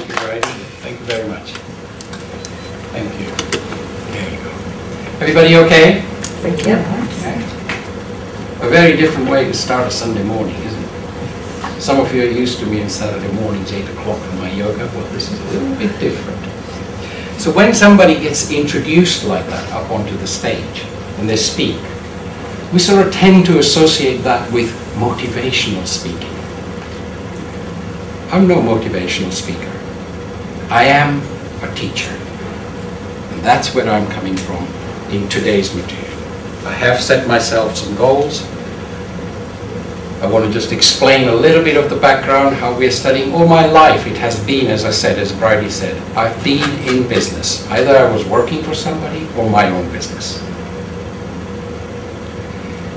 Thank you, Brady. Thank you very much. Thank you. There you go. Everybody okay? Thank you. A very different way to start a Sunday morning, isn't it? Some of you are used to me on Saturday mornings, 8 o'clock in my yoga. Well, this is a little bit different. So when somebody gets introduced like that up onto the stage and they speak, we sort of tend to associate that with motivational speaking. I'm no motivational speaker. I am a teacher. And that's where I'm coming from in today's material. I have set myself some goals. I want to just explain a little bit of the background, how we're studying. All my life it has been, as I said, as Bridie said, I've been in business. Either I was working for somebody or my own business.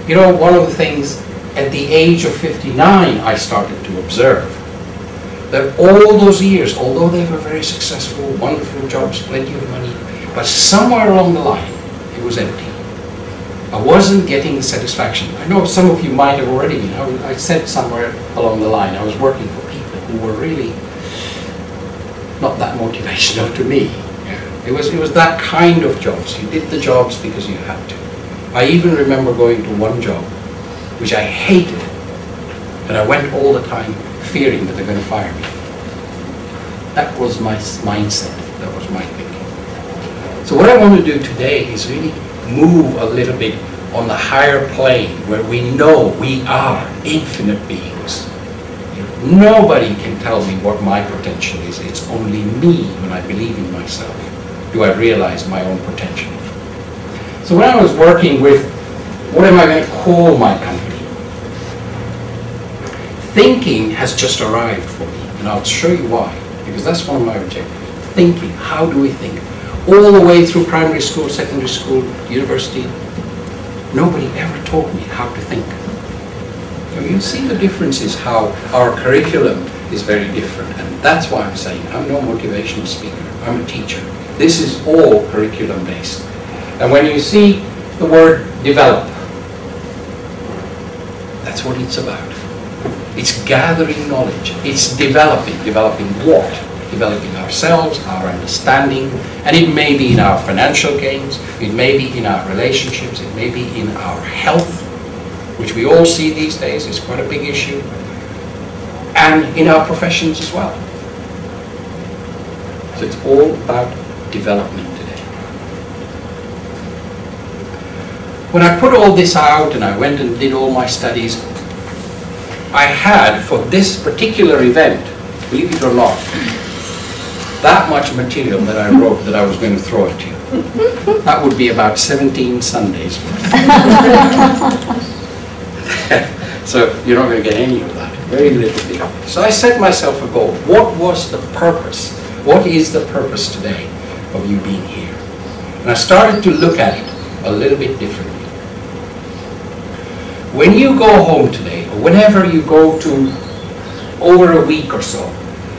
You know, one of the things, at the age of 59, I started to observe that all those years, although they were very successful, wonderful jobs, plenty of money, but somewhere along the line, it was empty. I wasn't getting the satisfaction. I know some of you might have already been. I said somewhere along the line, I was working for people who were really not that motivational to me. It was that kind of jobs. You did the jobs because you had to. I even remember going to one job, which I hated, and I went all the time fearing that they're going to fire me. That was my mindset. That was my thinking. So what I want to do today is really move a little bit on the higher plane where we know we are infinite beings. Nobody can tell me what my potential is. It's only me, when I believe in myself, do I realize my own potential. So when I was working with, what am I going to call my company? Thinking has just arrived for me, and I'll show you why, because that's one of my objectives. Thinking, how do we think? All the way through primary school, secondary school, university, nobody ever taught me how to think. So you see the differences, how our curriculum is very different, and that's why I'm saying I'm no motivational speaker, I'm a teacher. This is all curriculum based. And when you see the word develop, that's what it's about. It's gathering knowledge, it's developing. Developing what? Developing ourselves, our understanding, and it may be in our financial gains, it may be in our relationships, it may be in our health, which we all see these days is quite a big issue, and in our professions as well. So it's all about development today. When I put all this out and I went and did all my studies, I had, for this particular event, believe it or not, that much material that I wrote that I was going to throw at you. That would be about 17 Sundays worth. So you're not going to get any of that. Very little bit. So I set myself a goal. What was the purpose? What is the purpose today of you being here? And I started to look at it a little bit differently. When you go home today, or whenever you go to over a week or so,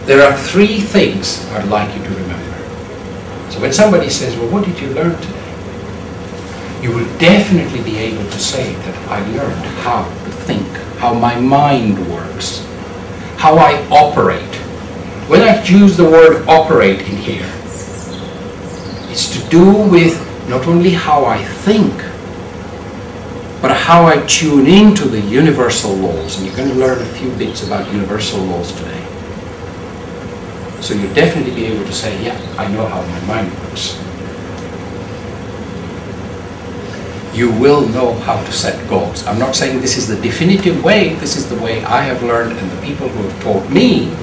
there are 3 things I'd like you to remember. So when somebody says, well, what did you learn today? You will definitely be able to say that I learned how to think, how my mind works, how I operate. When I use the word operate in here, it's to do with not only how I think, but how I tune into the universal laws. And you're going to learn a few bits about universal laws today. So you'll definitely be able to say, yeah, I know how my mind works. You will know how to set goals. I'm not saying this is the definitive way, this is the way I have learned, and the people who have taught me,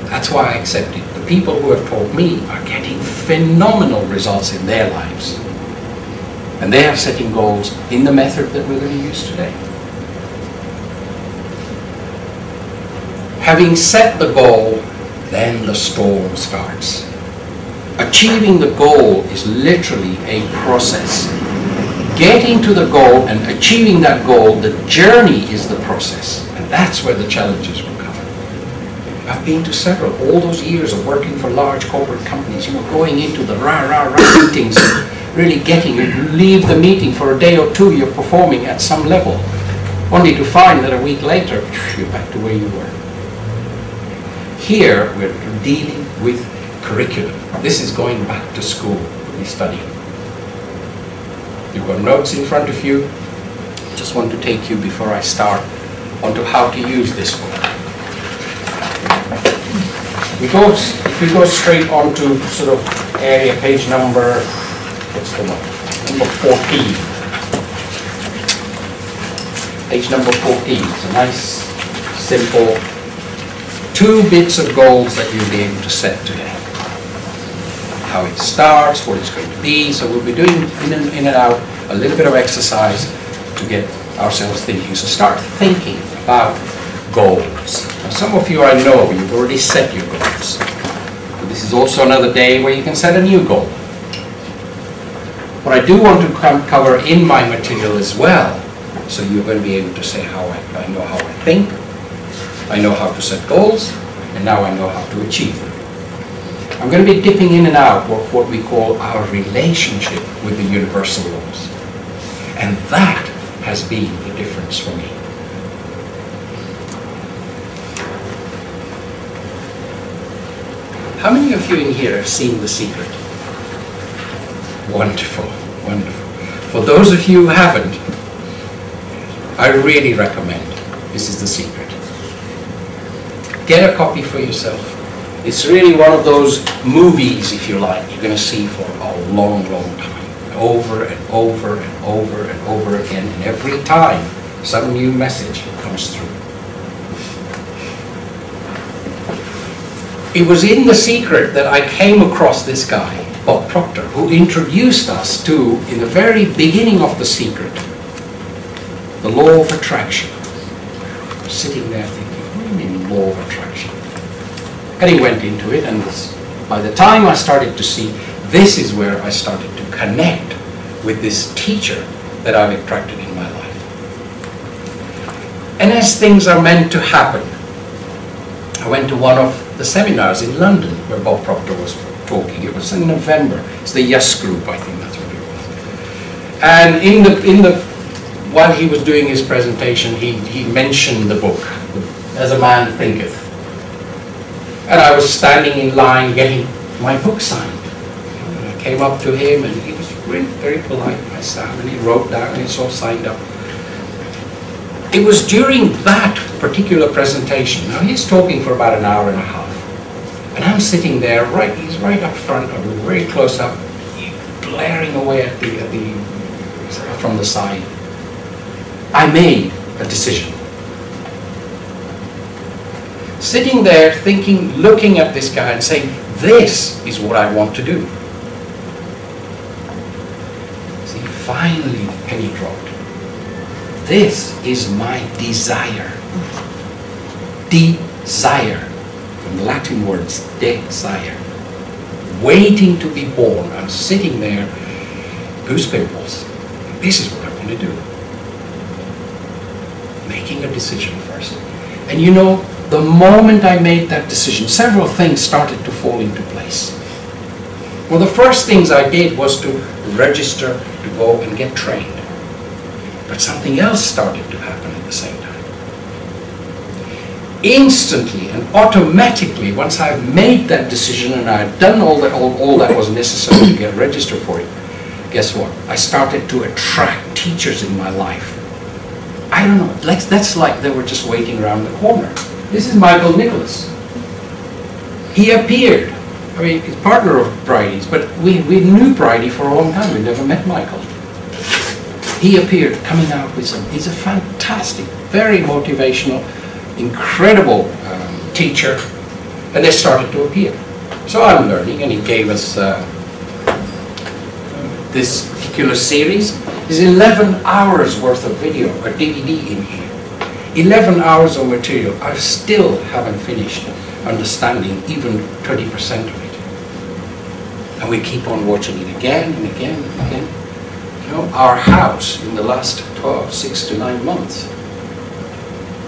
that's why I accept it. The people who have taught me are getting phenomenal results in their lives. And they are setting goals in the method that we're going to use today. Having set the goal, then the storm starts. Achieving the goal is literally a process. Getting to the goal and achieving that goal, the journey is the process. And that's where the challenges will come. I've been to several, all those years of working for large corporate companies, you know, going into the rah-rah-rah meetings, and really getting, you leave the meeting for a day or two, you're performing at some level, only to find that a week later, you're back to where you were. Here, we're dealing with curriculum. This is going back to school, we study. You've got notes in front of you. Just want to take you, before I start, onto how to use this book. If we go straight on to sort of area, page number, what's the one? Number 14. Page number 14. It's a nice, simple, 2 bits of goals that you'll be able to set today. How it starts, what it's going to be. So we'll be doing in and out a little bit of exercise to get ourselves thinking. So start thinking about goals. Now, some of you, I know, you've already set your goals. But this is also another day where you can set a new goal. What I do want to cover in my material as well, so you're going to be able to say how I know how I think, I know how to set goals, and now I know how to achieve them. I'm going to be dipping in and out of what we call our relationship with the universal laws. And that has been the difference for me. How many of you in here have seen The Secret? Wonderful, wonderful. For those of you who haven't, I really recommend This is The Secret. Get a copy for yourself. It's really one of those movies, if you like, you're going to see for a long, long time. Over and over and over and over again. And every time, some new message comes through. It was in The Secret that I came across this guy, Bob Proctor, who introduced us to, in the very beginning of The Secret, the law of attraction. I was sitting there thinking, what do you mean law of attraction? And he went into it, and by the time I started to see, this is where I started to connect with this teacher that I've attracted in my life. And as things are meant to happen, I went to one of the seminars in London where Bob Proctor was talking. It was in November. It's the Yes Group, I think that's what it was. And while he was doing his presentation, he mentioned the book, As a Man Thinketh. And I was standing in line getting my book signed. And I came up to him, and he was really very polite. I sat, and he wrote down, and it's all signed up. It was during that particular presentation. Now he's talking for about an hour and a half. And I'm sitting there, he's right up front, I'm very close up, blaring away at from the side. I made a decision. Sitting there thinking, looking at this guy and saying, this is what I want to do. See, finally the penny dropped. This is my desire. Desire. From the Latin words, desire. Waiting to be born. I'm sitting there, goose pimples. This is what I want to do. Making a decision first. And you know, the moment I made that decision, several things started to fall into place. Well, the first things I did was to register to go and get trained. But something else started to happen at the same time. Instantly and automatically, once I've made that decision and I've done all that was necessary to get registered for it, guess what? I started to attract teachers in my life. I don't know, that's like they were just waiting around the corner. This is Michael Nicholas. He appeared. I mean, he's partner of Bridie's, but we knew Bridie for a long time. We never met Michael. He appeared coming out with some, he's a fantastic, very motivational, incredible teacher, and they started to appear. So I'm learning, and he gave us this particular series. There's 11 hours worth of video, a DVD in here. 11 hours of material. I still haven't finished understanding even 20% of it. And we keep on watching it again and again and again. You know, our house in the last 6 to 9 months,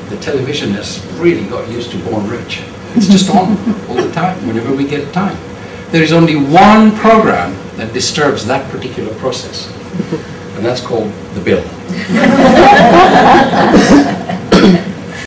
the television has really got used to Born Rich. It's just on all the time, whenever we get time. There is only one program that disturbs that particular process, and that's called The Bill.